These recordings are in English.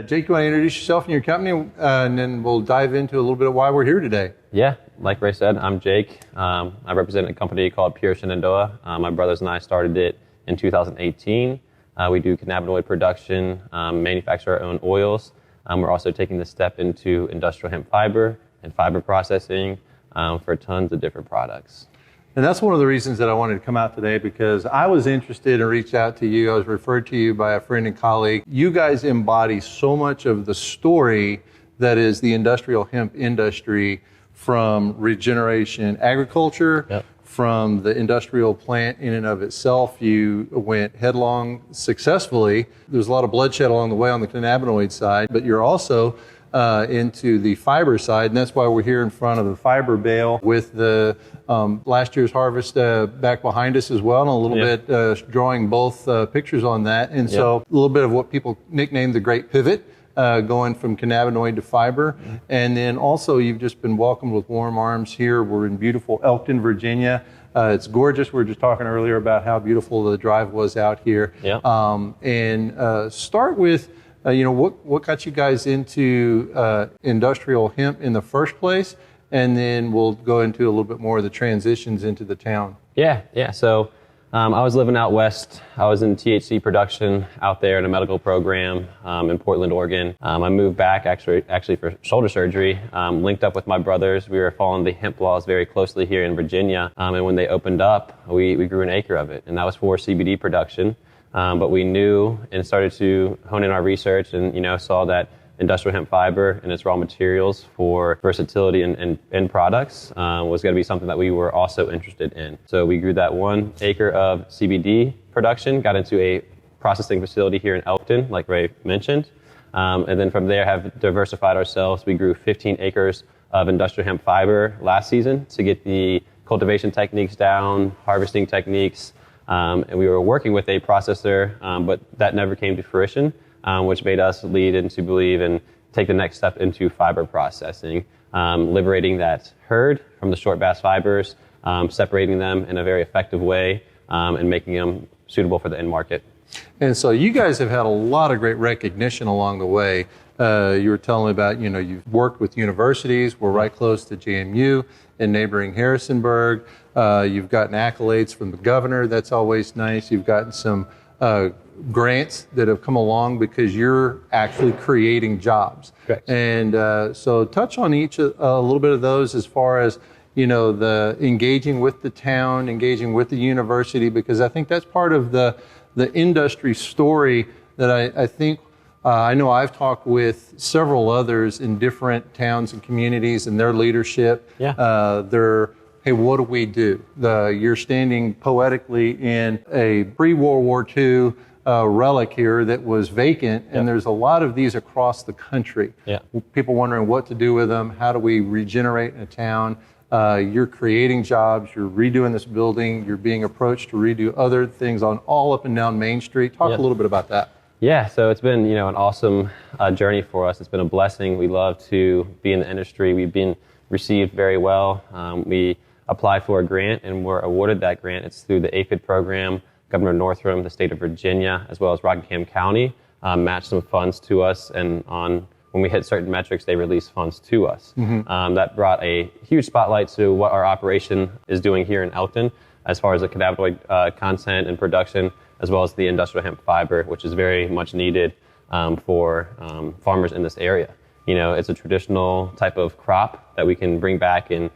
Jake, you want to introduce yourself and your company, and then we'll dive into a little bit of why we're here today. Yeah, like Ray said, I'm Jake. I represent a company called Pure Shenandoah. My brothers and I started it in 2018. We do cannabinoid production, manufacture our own oils. We're also taking the step into industrial hemp fiber and fiber processing for tons of different products. And that's one of the reasons that I wanted to come out today, because I was interested and reached out to you. I was referred to you by a friend and colleague. You guys embody so much of the story that is the industrial hemp industry, from regeneration agriculture, Yep. from the industrial plant in and of itself. You went headlong successfully. There's a lot of bloodshed along the way on the cannabinoid side, but you're also into the fiber side, and that's why we're here in front of the fiber bale with the last year's harvest back behind us as well, and a little bit drawing both pictures on that. And so a little bit of what people nicknamed the Great Pivot, going from cannabinoid to fiber. And then also you've just been welcomed with warm arms here. We're in beautiful Elkton, Virginia. It's gorgeous. We were just talking earlier about how beautiful the drive was out here. Start with what got you guys into industrial hemp in the first place, and then we'll go into a little bit more of the transitions into the town. Yeah. So I was living out west. I was in THC production out there in a medical program in Portland, Oregon. I moved back actually for shoulder surgery, linked up with my brothers. We were following the hemp laws very closely here in Virginia. And when they opened up, we grew an acre of it, and that was for CBD production. But we knew and started to hone in our research and, saw that industrial hemp fiber and its raw materials for versatility and end products was going to be something that we were also interested in. So we grew that 1 acre of CBD production, got into a processing facility here in Elkton, like Ray mentioned. And then from there have diversified ourselves. We grew 15 acres of industrial hemp fiber last season to get the cultivation techniques down, harvesting techniques. And we were working with a processor, but that never came to fruition, which made us lead into believe and take the next step into fiber processing, liberating that herd from the short bass fibers, separating them in a very effective way, and making them suitable for the end market. And so you guys have had a lot of great recognition along the way. You were telling me about, you've worked with universities. We're right close to JMU in neighboring Harrisonburg. You've gotten accolades from the governor. That's always nice. You've gotten some grants that have come along because you're actually creating jobs. Correct. And so touch on each a little bit of those, as far as, the engaging with the town, engaging with the university, because I think that's part of the industry story that I think, I know I've talked with several others in different towns and communities and their leadership. Hey, what do we do? You're standing poetically in a pre-World War II relic here that was vacant, and there's a lot of these across the country. People wondering what to do with them. How do we regenerate in a town? You're creating jobs. You're redoing this building. You're being approached to redo other things on all up and down Main Street. Talk a little bit about that. Yeah, so it's been, an awesome journey for us. It's been a blessing. We love to be in the industry. We've been received very well. We applied for a grant and were awarded that grant. It's through the APHID program. Governor Northam, the state of Virginia, as well as Rockingham County, matched some funds to us, and when we hit certain metrics, they released funds to us. That brought a huge spotlight to what our operation is doing here in Elkton, as far as the cannabinoid content and production, as well as the industrial hemp fiber, which is very much needed for farmers in this area. It's a traditional type of crop that we can bring back and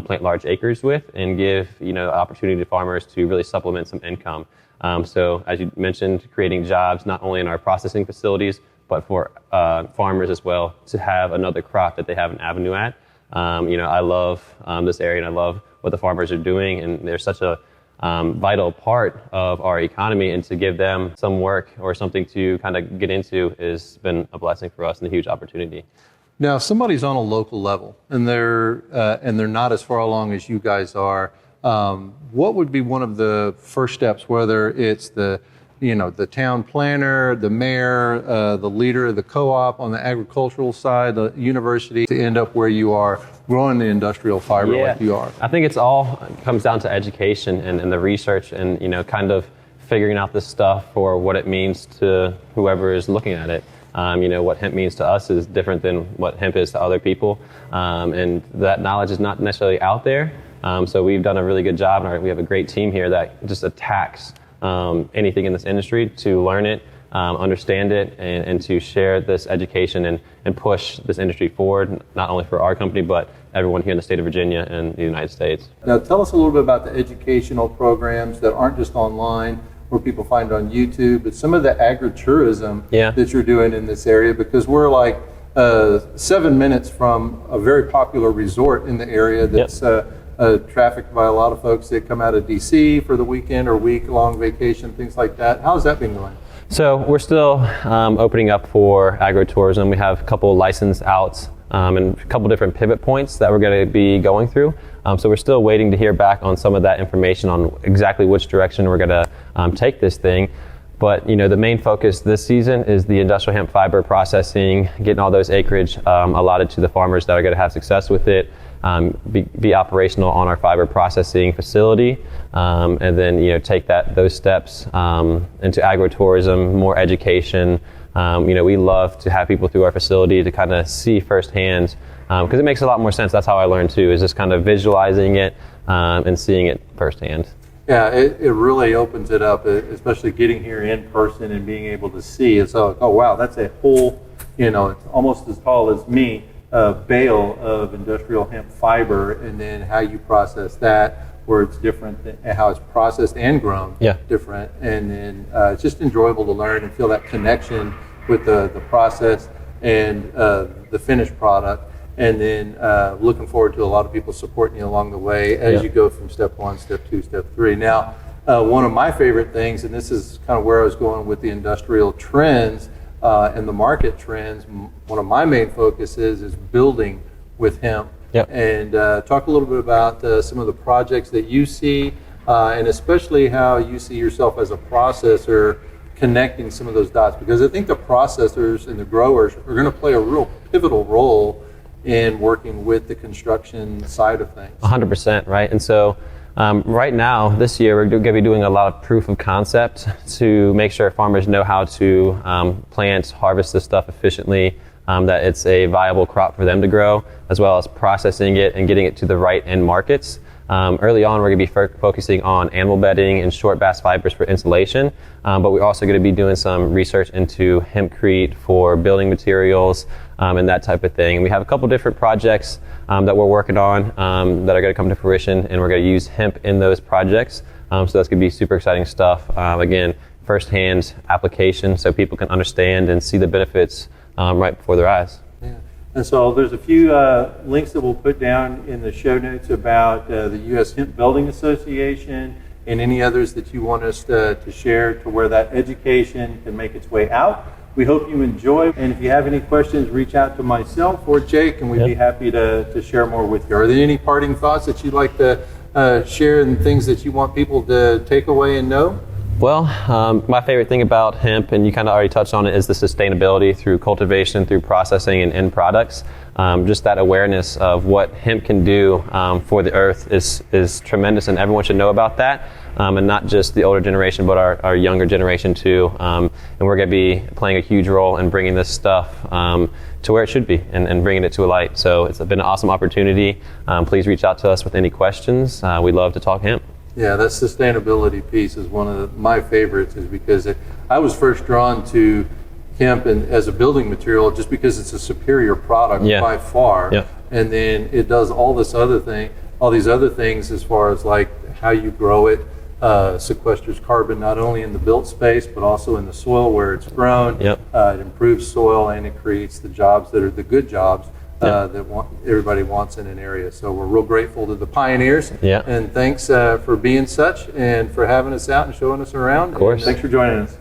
plant large acres with, and give opportunity to farmers to really supplement some income. So as you mentioned, creating jobs not only in our processing facilities, but for farmers as well, to have another crop that they have an avenue at. I love this area, and I love what the farmers are doing, and they're such a vital part of our economy, and to give them some work or something to kind of get into has been a blessing for us and a huge opportunity. Now, if somebody's on a local level and they're not as far along as you guys are, what would be one of the first steps, whether it's the town planner, the mayor, the leader of the co-op on the agricultural side, the university, to end up where you are growing the industrial fiber like you are? I think it's all comes down to education and the research, and kind of figuring out this stuff for what it means to whoever is looking at it. What hemp means to us is different than what hemp is to other people. And that knowledge is not necessarily out there. So we've done a really good job, and we have a great team here that just attacks anything in this industry to learn it, understand it, and to share this education and push this industry forward, not only for our company, but everyone here in the state of Virginia and the United States. Now tell us a little bit about the educational programs that aren't just online, where people find it on YouTube, but some of the agritourism that you're doing in this area, because we're like 7 minutes from a very popular resort in the area that's trafficked by a lot of folks that come out of DC for the weekend or week-long vacation, things like that. How's that been going? So we're still opening up for agritourism. We have a couple license outs and a couple different pivot points that we're going to be going through. So we're still waiting to hear back on some of that information on exactly which direction we're going to take this thing. But the main focus this season is the industrial hemp fiber processing, getting all those acreage allotted to the farmers that are going to have success with it, be operational on our fiber processing facility, and then take those steps into agritourism, more education. We love to have people through our facility to kind of see firsthand, because it makes a lot more sense. That's how I learned too, is just kind of visualizing it and seeing it firsthand. Yeah, it really opens it up, especially getting here in person and being able to see. It's like, oh wow, that's a whole, it's almost as tall as me, bale of industrial hemp fiber, and then how you process that, where it's different, how it's processed and grown different. And then it's just enjoyable to learn and feel that connection with the process and the finished product. And then looking forward to a lot of people supporting you along the way as you go from step 1, step 2, step 3. Now, one of my favorite things, and this is kind of where I was going with the industrial trends and the market trends, one of my main focuses is building with hemp. And talk a little bit about some of the projects that you see, and especially how you see yourself as a processor connecting some of those dots, because I think the processors and the growers are going to play a real pivotal role in working with the construction side of things. 100%, right? And so right now, this year, we're going to be doing a lot of proof of concept to make sure farmers know how to plant, harvest this stuff efficiently, that it's a viable crop for them to grow, as well as processing it and getting it to the right end markets. Early on, we're going to be focusing on animal bedding and short bass fibers for insulation, but we're also going to be doing some research into hempcrete for building materials and that type of thing. And we have a couple different projects that we're working on that are going to come to fruition, and we're going to use hemp in those projects. So that's going to be super exciting stuff. Again, firsthand application so people can understand and see the benefits right before their eyes. Yeah. And so there's a few links that we'll put down in the show notes about the U.S. Hemp Building Association and any others that you want us to share to where that education can make its way out. We hope you enjoy. And if you have any questions, reach out to myself or Jake, and we'd be happy to share more with you. Are there any parting thoughts that you'd like to share and things that you want people to take away and know? Well, my favorite thing about hemp, and you kind of already touched on it, is the sustainability through cultivation, through processing and end products. Just that awareness of what hemp can do for the earth is tremendous, and everyone should know about that. And not just the older generation, but our younger generation too. And we're going to be playing a huge role in bringing this stuff to where it should be and bringing it to a light. So it's been an awesome opportunity. Please reach out to us with any questions. We'd love to talk hemp. Yeah, that sustainability piece is one of my favorites, is because I was first drawn to hemp as a building material just because it's a superior product by far. And then it does all these other things as far as like how you grow it, sequesters carbon not only in the built space but also in the soil where it's grown. It improves soil, and it creates the jobs that are the good jobs that everybody wants in an area. So we're real grateful to the pioneers, and thanks for being such and for having us out and showing us around. Of course. And thanks for joining us.